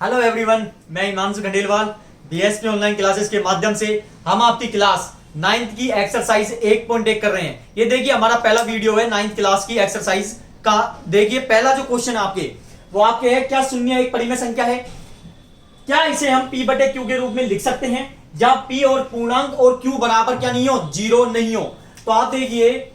Hello everyone, मैं Himanshu Khandelwal. BSP online classes के माध्यम से हम आपकी क्लास 9th की एक्सरसाइज 1.1 कर रहे हैं। ये देखिए हमारा पहला वीडियो है 9th क्लास की एक्सरसाइज का। देखिए पहला जो क्वेश्चन आपके वो आपके है, क्या शून्य एक परिमेय संख्या है? क्या इसे हम p बटे क्यू के रूप में लिख सकते हैं जब p और पूर्णांक और q बराबर क्या नहीं हो, जीरो नहीं हो। तो आप देखिए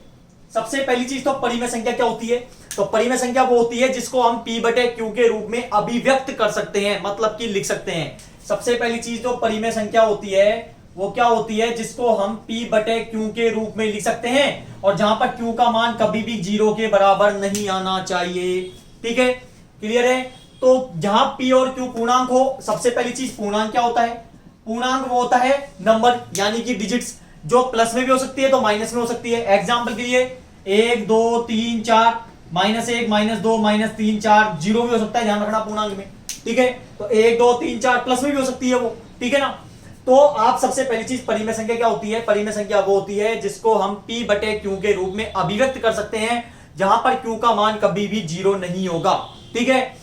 सबसे पहली चीज तो परिमेय संख्या क्या होती है? तो परिमेय संख्या वो होती है जिसको हम p बटे क्यू के रूप में अभिव्यक्त कर सकते हैं, मतलब कि लिख सकते हैं। सबसे पहली चीज तो परिमेय संख्या होती है वो क्या होती है जिसको हम p बटे क्यू के रूप में लिख सकते हैं, और जहां पर q का मान कभी भी जीरो के बराबर नहीं आना चाहिए। ठीक है, क्लियर है? तो जहां p और q पूर्णांक हो, सबसे पहली चीज पूर्णांक क्या होता है? पूर्णांक वो होता है नंबर, यानी कि डिजिट्स, जो प्लस में भी हो सकती है तो माइनस में हो सकती है। एग्जाम्पल के लिए 1 2 3 4, -1 -2 -3 4, जीरो भी हो सकता है, ध्यान रखना पूर्णांक में। ठीक है, तो 1 2 3 4 प्लस में भी हो सकती है वो। ठीक है ना? तो आप सबसे पहली चीज परिमेय संख्या क्या होती है? परिमेय संख्या वो होती है जिसको हम p बटे क्यू के रूप में अभिव्यक्त कर सकते हैं, जहां पर q का मान कभी भी जीरो नहीं होगा। ठीक है,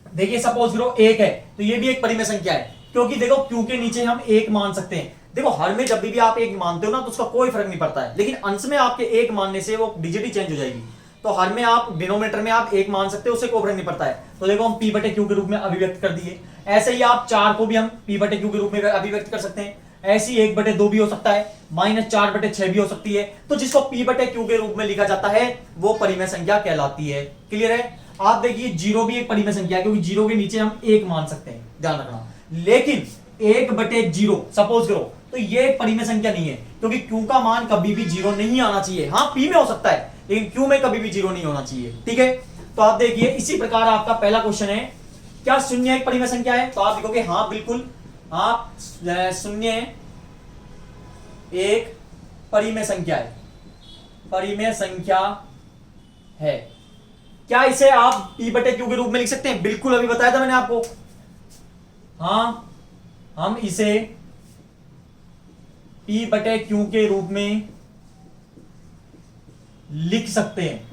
देखिए सपोज करो 1 है तो ये भी एक परिमेय संख्या है, क्योंकि देखो q के नीचे हम 1 मान सकते हैं। देखो हर में जब भी आप 1 मानते हो ना तो उसका कोई फर्क नहीं पड़ता है, लेकिन अंश में आपके 1 मानने से वो डिजिट ही चेंज हो जाएगी। तो हर में आप डिनोमिनेटर में आप 1 मान सकते हो, उससे कोई फर्क नहीं पड़ता है। तो देखो हम p बटे क्यू के रूप में अभिव्यक्त कर दिए। ऐसे ही आप 4 को भी हम p बटे क्यू के रूप में अभिव्यक्त कर सकते हैं। ऐसी 1 बटे 2 भी हो सकता है, -4 बटे 6 भी हो सकती है। तो जिसको p बटे क्यू के रूप में लिखा जाता है वो परिमेय संख्या कहलाती है। क्लियर है? आप देखिए जीरो भी एक परिमेय संख्या है, क्योंकि जीरो के नीचे हम 1 मान सकते हैं, ध्यान रखना। लेकिन 1 बटे 0 सपोज करो तो ये एक परिमेय संख्या नहीं है, क्योंकि q का मान कभी भी जीरो नहीं आना चाहिए। हाँ p में हो सकता है, लेकिन q में कभी भी जीरो नहीं होना चाहिए। ठीक है, तो आप देखिए इसी प्रकार आपका पहला क्वेश्चन है, क्या शून्य एक परिमेय संख्या है? तो आप लिखोगे हाँ बिल्कुल, आप शून्य एक परिमेय संख्या है, परिमेय संख्या है। क्या इसे आप p बटे क्यू के रूप में लिख सकते हैं? बिल्कुल, अभी बताया था मैंने आपको। हाँ, हम इसे p बटे क्यू के रूप में लिख सकते हैं।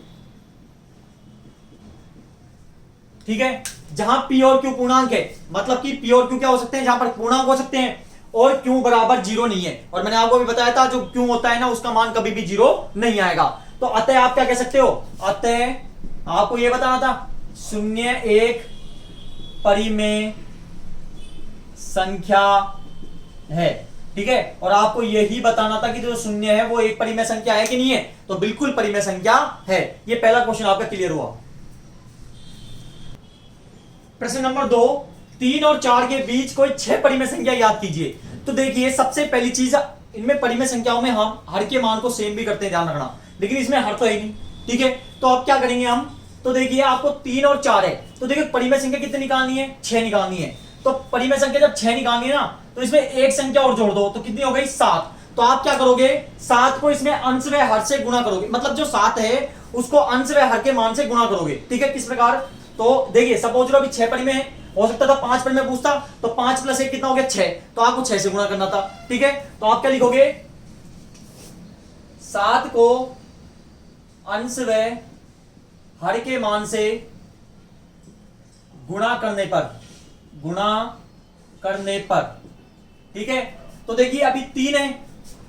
ठीक है, जहां p और q पूर्णांक है, मतलब कि p और q क्या हो सकते हैं? जहां पर पूर्णांक हो सकते हैं और q बराबर जीरो नहीं है। और मैंने आपको भी बताया था जो q होता है ना उसका मान कभी भी जीरो नहीं आएगा। तो अतः आप क्या कह सकते हो? अतः आपको यह बताना था शून्य एक परिमेय संख्या है। ठीक है, और आपको यही बताना था कि जो शून्य है वो एक परिमेय संख्या है कि नहीं है? तो बिल्कुल परिमेय संख्या है। ये पहला क्वेश्चन आपका क्लियर हुआ। प्रश्न नंबर 2, 3 और 4 के बीच कोई 6 परिमेय संख्या याद कीजिए। तो देखिए सबसे पहली चीज, इनमें परिमेय संख्याओं में हम हर के मान को सेम भी करते हैं, ध्यान रखना, लेकिन इसमें हर तो है नहीं। ठीक है, तो अब क्या करेंगे हम? तो देखिए आपको 3 और 4 है, तो देखिए परिमेय संख्या कितनी निकालनी है? 6 निकालनी है। तो परिमेय संख्या जब 6 निकालनी है ना, तो इसमें एक संख्या और जोड़ दो, तो कितनी हो गई? 7। तो आप क्या करोगे? 7 को इसमें अंश व हर से गुणा करोगे, मतलब जो 7 है उसको अंश व हर के मान से गुणा करोगे। ठीक है, किस प्रकार? तो देखिए सपोज अभी 6 परिमेय है, हो सकता था 5 परिमेय पूछता, तो 5 + 1 कितना हो गया? 6। तो आपको 6 से गुणा करना था। ठीक है, तो आप क्या लिखोगे? 7 को अंश व हर के मान से गुणा करने पर, ठीक है। तो देखिए अभी 3 है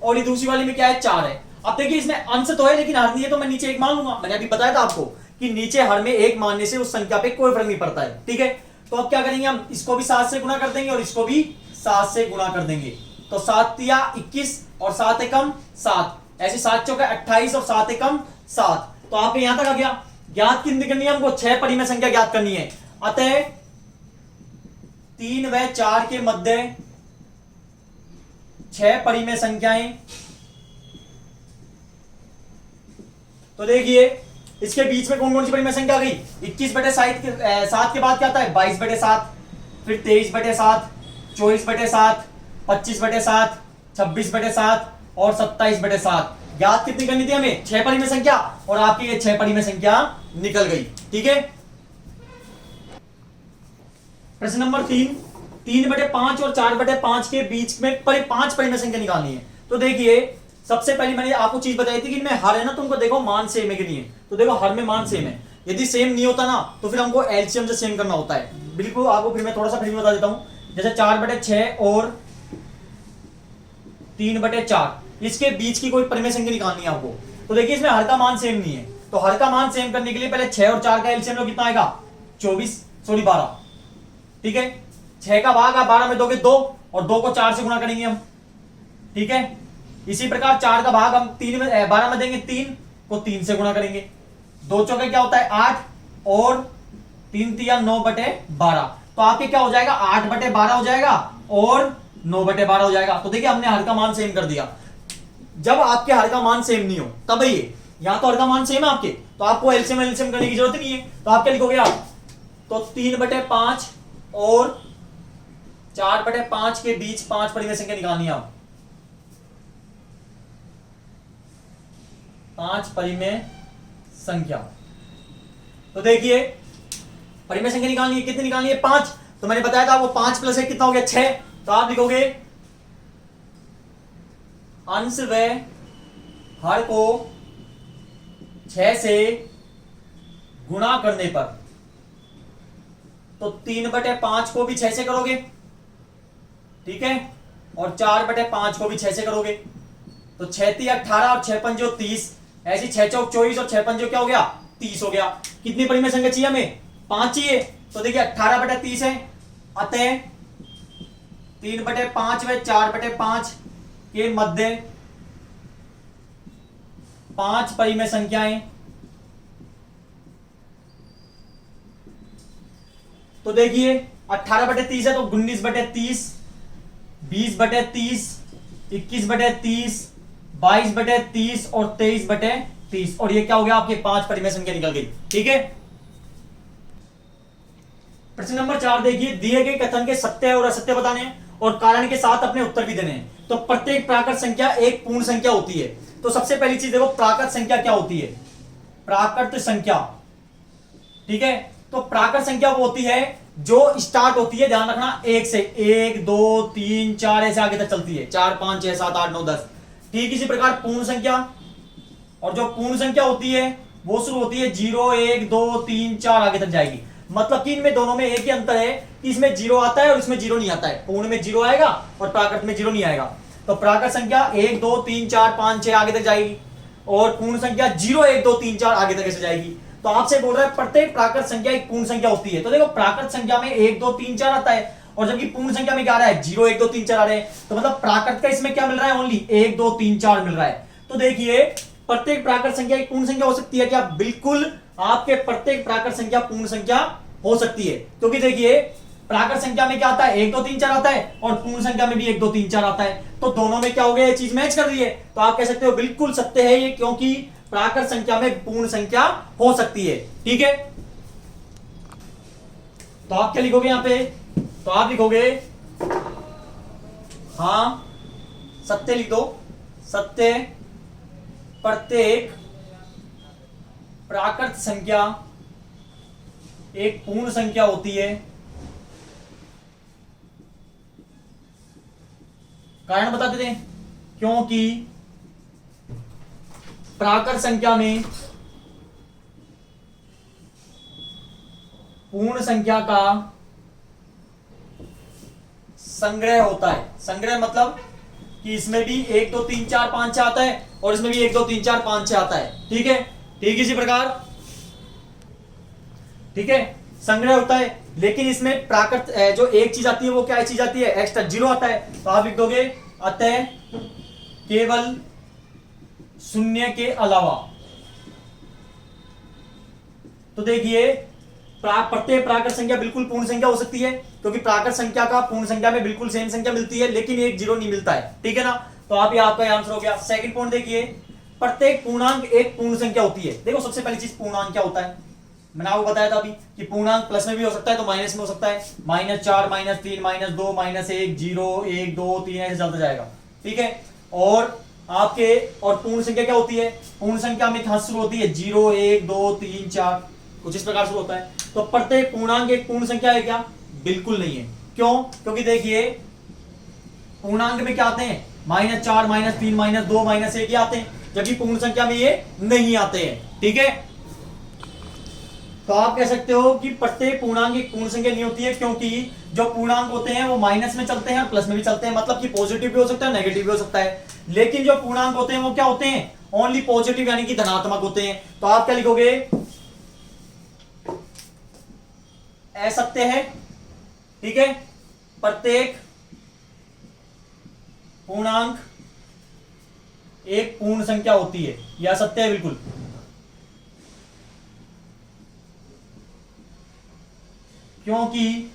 और ये दूसरी वाली में क्या है? 4 है। अब देखिए इसमें अंश तो है लेकिन हर नहीं है, तो मैं नीचे 1 मान लूंगा। मैंने अभी बताया था आपको कि नीचे हर में 1 मानने से उस संख्या पे कोई फर्क नहीं पड़ता है। ठीक है, तो अब क्या करेंगे? हम इसको भी 7 से गुणा कर देंगे और इसको भी 7 से गुणा कर देंगे। तो 7 या 21 और 7 एकम 7, ऐसे 7 चौके 28 और 7 एकम 7। तो आपके यहां तक आ गया। ज्ञात कितनी करनी है हमको? 6 परिमेय संख्या ज्ञात करनी है। अतः 3 व 4 के मध्य 6 परिमेय संख्याएं। तो देखिए इसके बीच में कौन कौन सी परिमेय संख्या आ गई? 21 बटे 7 के बाद क्या आता है? 22 बटे 7, फिर 23 बटे 7, 24 बटे 7, 25 बटे 7, 26 बटे 7 और 27 बटे 7। ज्ञात कितनी करनी थी हमें? 6 परिमेय संख्या, और आपकी ये 6 परिमेय संख्या निकल गई। ठीक है, प्रश्न नंबर 3 बटे 5 और 4 बटे 5 के बीच में 5 परिमेय संख्या निकालनी है। तो देखिए सबसे पहले मैंने आपको चीज बताई थी कि इनमें हर है ना, तुमको देखो मान सेम है कि नहीं है। तो देखो हर में मान सेम है, यदि सेम नहीं होता ना तो फिर हमको एलसीएम से सेम करना होता है। बिल्कुल आपको फिर मैं थोड़ा सा फिर भी बता देता हूं। जैसे 4/6 और 3/4 इसके बीच की कोई परिमेय संख्या निकालनी है आपको। तो देखिए इसमें हर का मान सेम नहीं है, तो हर का मान सेम करने के लिए पहले 6 और 4 का एलसीएम लो, कितना आएगा 12। ठीक है, 6 का भाग आप 12 में दोगे 2, और 2 को 4 से गुणा करेंगे हम। ठीक है, इसी प्रकार 4 का भाग हम 12 में देंगे, 3 को 3 से गुणा करेंगे। 2 चौके क्या होता है 8, और 3 तिया 9/12, तो आपके क्या हो जाएगा 8/12 हो जाएगा और 9/12 हो जाएगा। तो देखिए हमने हर का मान सेम कर दिया। जब आपके हर का मान सेम नहीं हो तब ये, यहां तो हर का मान सेम है आपके, तो आपको एलसीएम एलसीएम करने की जरूरत नहीं है। तो आप क्या लिखोगे आप, तो 3/5 और 4/5 के बीच 5 परिमेय संख्या निकालनी है। 5 परिमेय संख्या, तो देखिए परिमेय संख्या निकालनी है, कितनी निकालनी है 5। तो मैंने बताया था वो 5 + 1 कितना हो गया 6। तो आप लिखोगे अंश व हर को 6 से गुणा करने पर, तो 3/5 को भी 6 से करोगे, ठीक है, और 4/5 को भी 6 से करोगे, तो 6 × 18 और 6 × 5 = 30, ऐसी 6 × 4 = 24 और 6 × 5 क्या हो गया 30 हो गया। कितनी परिमेय संख्या चाहिए हमें 5 चाहिए। तो देखिए 18/30 है, अतः 3/5 व 4/5 के मध्य 5 परिमेय संख्याएं। तो देखिए 18/30 है तो 19/30, 20/30, 21/30, 22/30 और 23/30, और ये क्या हो गया आपके 5 परिमेय संख्या निकल गई। ठीक है, प्रश्न नंबर 4 देखिए, दिए गए कथन के सत्य और असत्य बताने हैं और कारण के साथ अपने उत्तर भी देने हैं। तो प्रत्येक प्राकृत संख्या एक पूर्ण संख्या होती है। तो सबसे पहली चीज देखो प्राकृत संख्या क्या होती है, प्राकृत संख्या। ठीक है, तो प्राकृत संख्या वो होती है जो स्टार्ट होती है, ध्यान रखना 1 से, 1 2 3 4 ऐसे आगे तक चलती है, 4 5 6 7 8 9 10। ठीक इसी प्रकार पूर्ण संख्या, और जो पूर्ण संख्या होती है वो शुरू होती है 0 1 2 3 4 आगे तक जाएगी। मतलब कि इनमें दोनों में एक ही अंतर है कि इसमें 0 आता है और इसमें 0 नहीं आता है। पूर्ण में 0 आएगा और प्राकृत में 0 नहीं आएगा। तो प्राकृत संख्या 1 2 3 4 5 6 आगे तक जाएगी, और पूर्ण संख्या 0 1 2 3 4 आगे तक ऐसे जाएगी। तो आपसे बोल रहा है प्रत्येक प्राकृत संख्या एक पूर्ण संख्या होती है। तो देखो प्राकृत संख्या में 1 2 3 4 आता है, और जबकि पूर्ण संख्या में क्या आ रहा है 0 1 2 3 4 आ रहे हैं। तो मतलब प्राकृत का इसमें क्या मिल रहा है, ओनली 1 2 3 4 मिल रहा है। तो देखिए प्रत्येक प्राकृत संख्या एक पूर्ण संख्या हो सकती है क्या, बिल्कुल आपके प्रत्येक प्राकृत संख्या पूर्ण संख्या हो सकती है। क्योंकि देखिए प्राकृत संख्या में क्या आता है 1 2 3 4 आता है, और पूर्ण संख्या में भी 1 2 3 4 आता है। तो दोनों में क्या हो गया, ये चीज मैच कर रही है। तो आप कह सकते हो बिल्कुल सत्य है ये, क्योंकि प्राकृत संख्या में पूर्ण संख्या हो सकती है। ठीक है, तो आप क्या लिखोगे यहां पे, तो आप लिखोगे हाँ सत्य लिख दो, सत्य प्रत्येक प्राकृत संख्या एक पूर्ण संख्या होती है। कारण बता देते हैं, क्योंकि प्राकृत संख्या में पूर्ण संख्या का संग्रह होता है। संग्रह मतलब कि इसमें भी 1 2 3 4 5 6 आता है, और इसमें भी 1 2 3 4 5 6 आता है। ठीक है, ठीक इसी प्रकार, ठीक है, संग्रह होता है। लेकिन इसमें प्राकृत जो एक चीज आती है वो क्या चीज आती है, एक्स्ट्रा 0 आता है। तो आप लिख दोगे अतः केवल 0 के अलावा। तो देखिए प्रत्येक प्राकृत संख्या बिल्कुल पूर्ण संख्या हो सकती है, क्योंकि प्राकृत संख्या का पूर्ण संख्या में बिल्कुल सेम संख्या मिलती है, लेकिन एक 0 नहीं मिलता है। ठीक है ना, तो आप ये आपका आंसर हो गया। सेकंड पॉइंट देखिए, प्रत्येक पूर्णांक एक पूर्ण संख्या होती है। देखो सबसे पहली चीज पूर्णांक क्या होता है, मैंने आपको बताया था अभी कि पूर्णांक प्लस में भी हो सकता है तो माइनस में हो सकता है। -4 -3 -2 -1 0 1 2 3 ऐसे चलता जाएगा। ठीक है, और आपके और पूर्ण संख्या क्या होती है, पूर्ण संख्या में कहां शुरू होती है 0 1 2 3 4 कुछ इस प्रकार शुरू होता है। तो प्रत्येक पूर्णांक एक पूर्ण संख्या है क्या, बिल्कुल नहीं है। क्यों, क्योंकि देखिए पूर्णांक में क्या आते हैं -4 -3 -2 -1 ये आते हैं, जबकि पूर्ण संख्या में ये नहीं आते हैं। ठीक है, तो आप कह सकते हो कि प्रत्येक पूर्णांक एक पूर्ण संख्या नहीं होती है, क्योंकि जो पूर्णांक होते हैं वो माइनस में चलते हैं और प्लस में भी चलते हैं, मतलब कि पॉजिटिव भी हो सकता है नेगेटिव भी हो सकता है। लेकिन जो पूर्णांक होते हैं वो क्या होते हैं, ओनली पॉजिटिव यानी कि धनात्मक होते हैं। तो आप क्या लिखोगे, असत्य है, ठीक है, प्रत्येक पूर्णांक एक पूर्ण संख्या होती है, यह असत्य है बिल्कुल। क्योंकि,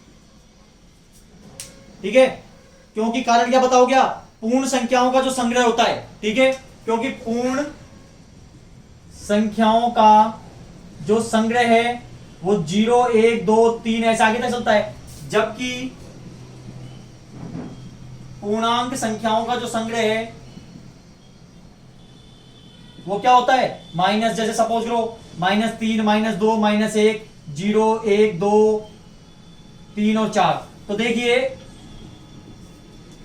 ठीक है, क्योंकि कारण क्या बताओ, क्या पूर्ण संख्याओं का जो संग्रह होता है, ठीक है, क्योंकि पूर्ण संख्याओं का जो संग्रह है वो 0 1 2 3 ऐसे आगे तक चलता है, जबकि पूर्णांक संख्याओं का जो संग्रह है वो क्या होता है, माइनस, जैसे सपोज करो -3 -2 -1 0 1 2 3 और 4। तो देखिए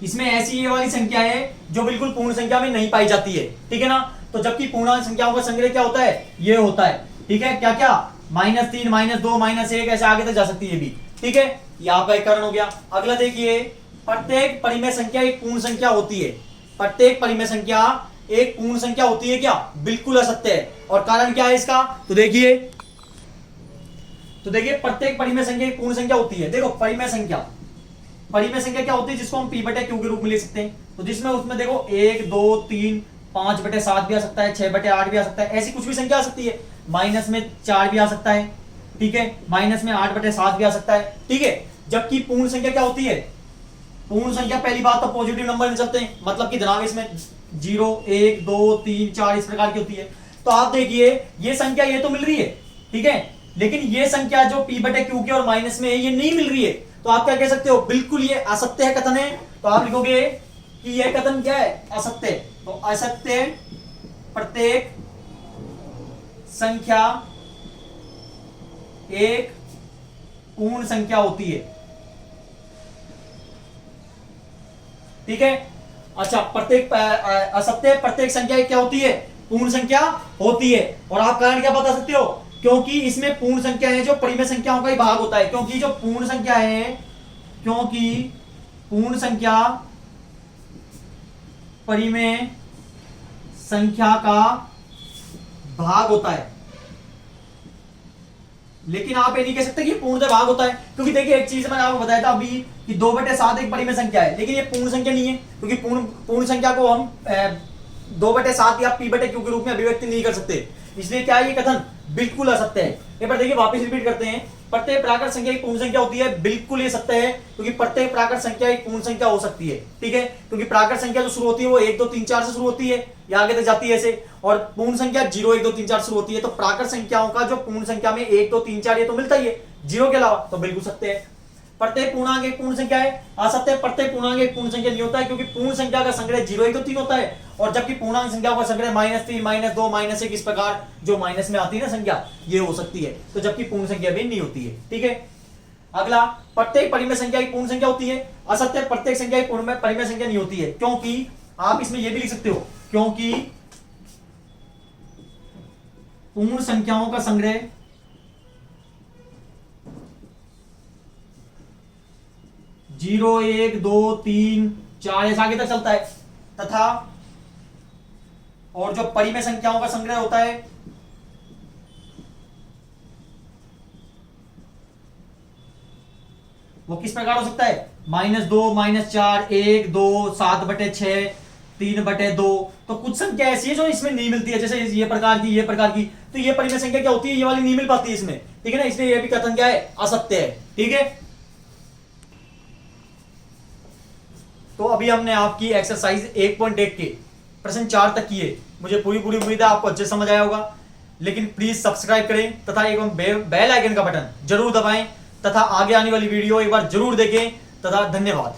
इसमें ऐसी ये वाली संख्या है जो बिल्कुल पूर्ण संख्या में नहीं पाई जाती है, ठीक है ना। तो जबकि पूर्णांक संख्याओं का संग्रह क्या होता है, ये होता है, ठीक है, क्या क्या, -3 -2 -1 ऐसे आगे तक जा सकती है भी, ठीक है। यहां पर एक कारण हो गया। अगला देखिए, प्रत्येक परिमेय संख्या एक पूर्ण संख्या होती है, प्रत्येक परिमेय संख्या एक पूर्ण संख्या होती है, क्या, बिल्कुल असत्य है। और कारण क्या है इसका, तो देखिए प्रत्येक परिमेय संख्या एक पूर्ण संख्या होती है। देखो परिमेय संख्या क्या होती है, जिसको हम p बटे क्यू के रूप में ले सकते हैं। तो जिसमें उसमें देखो 1 2 3 5/7 भी आ सकता है, 6/8 भी आ सकता है, ऐसी कुछ भी संख्या आ सकती है। माइनस में 4 भी आ सकता है, ठीक है, माइनस में 8/7 भी आ सकता है, ठीक है। जबकि पूर्ण संख्या क्या होती है, पूर्ण संख्या पहली बात तो पॉजिटिव नंबर में चलते हैं, मतलब कि धनात्मक इसमें 0 1 2 3 4 इस प्रकार की होती है। तो आप देखिए ये संख्या ये तो मिल रही है, ठीक है, लेकिन ये संख्या जो p बटे क्यू के और माइनस में है ये नहीं मिल रही है। तो आप क्या कह सकते हो, बिल्कुल ये असत्य है कथन है। तो आप लिखोगे कि यह कथन क्या है, असत्य। तो असत्य प्रत्येक संख्या एक पूर्ण संख्या होती है, ठीक है। अच्छा, प्रत्येक असत्य प्रत्येक संख्या क्या होती है, पूर्ण संख्या होती है। और आप कारण क्या बता सकते हो, क्योंकि इसमें पूर्ण संख्या है जो परिमेय संख्याओं का ही भाग होता है, क्योंकि जो पूर्ण संख्या है, क्योंकि पूर्ण संख्या परिमेय संख्या का भाग होता है। लेकिन आप ये नहीं कह सकते कि पूर्णतः भाग होता है, क्योंकि देखिए एक चीज मैंने आपको बताया था अभी कि 2/7 एक परिमेय संख्या है, लेकिन ये पूर्ण संख्या नहीं है, क्योंकि पूर्ण संख्या को हम 2/7 या p बटे क्यू के रूप में अभिव्यक्ति नहीं कर सकते। इसलिए क्या ये कथन बिल्कुल असत्य है। एक बार देखिए वापस रिपीट करते हैं, प्रत्येक प्राकृत संख्या एक पूर्ण संख्या होती है, बिल्कुल ये सत्य है, क्योंकि प्रत्येक प्राकृत संख्या एक पूर्ण संख्या हो सकती है, ठीक है, क्योंकि प्राकृत संख्या जो शुरू होती है वो 1 2 3 4 से शुरू होती है, या आगे तक जाती है ऐसे, और पूर्ण संख्या 0 1 2 3 4 शुरू होती है। तो प्राकृत संख्याओं का जो पूर्ण संख्या में 1 2 3 4 ये तो मिलता ही है 0 के अलावा, तो बिल्कुल सत्य है। प्रत्येक पूर्णांक एक पूर्ण संख्या है, असत्य प्रत्येक पूर्णांक एक पूर्ण संख्या नहीं होता है, क्योंकि पूर्ण संख्या का संग्रह 0 1 2 3 होता है, और जबकि पूर्णांक संख्या का संग्रह -3 -2 -1 इस प्रकार जो माइनस में आती है ना संख्या, ये हो सकती है। तो जबकि पूर्ण संख्या भी नहीं होती है, ठीक है। अगला, प्रत्येक परिमेय संख्या एक पूर्ण संख्या होती है, असत्य प्रत्येक संख्या एक परिमेय संख्या नहीं होती है, क्योंकि आप इसमें यह भी लिख सकते हो, क्योंकि पूर्ण संख्याओं का संग्रह 0 1 2 3 4 ऐसा आगे तक चलता है, तथा और जो परिमेय संख्याओं का संग्रह होता है वो किस प्रकार हो सकता है, -2 -4 1 2 7/6 3/2। तो कुछ संख्या ऐसी है जो इसमें नहीं मिलती है, जैसे ये प्रकार की, तो ये परिमेय संख्या क्या होती है, ये वाली नहीं मिल पाती है इसमें, ठीक है ना। इसलिए ये भी कथन क्या है, असत्य है, ठीक है। तो अभी हमने आपकी एक्सरसाइज 1.1 के प्रश्न 4 तक किए। मुझे पूरी उम्मीद है आपको अच्छे समझ आया होगा। लेकिन प्लीज सब्सक्राइब करें तथा एक बेल आइकन का बटन जरूर दबाएं, तथा आगे आने वाली वीडियो एक बार जरूर देखें, तथा धन्यवाद।